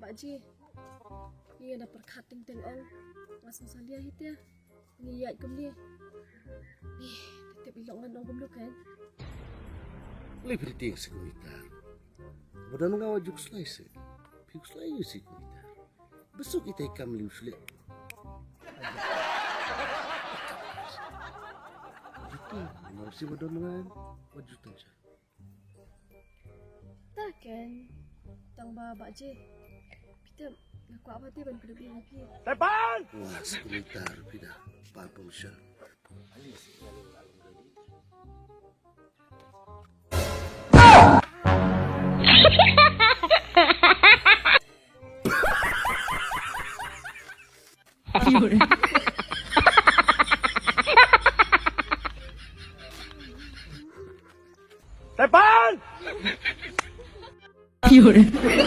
Pak Ji. Ia dah perkating tengok. Masa salia hit ya. Niat kum ni. Nih, tetap ilok ngan orang dulu kan. Lebih penting sekuritar. Badan mengawal juk slice. Piuk slice sekuritar. Besok kita ikam liu sulit. Itu, masih badan mengawal wajutan saya. Takkan tang ba Pak Ji. Kita ngaku apa dia ban lebih lagi. Depan! Wah, sekuritar pindah. Apa misal? Depan! 有人。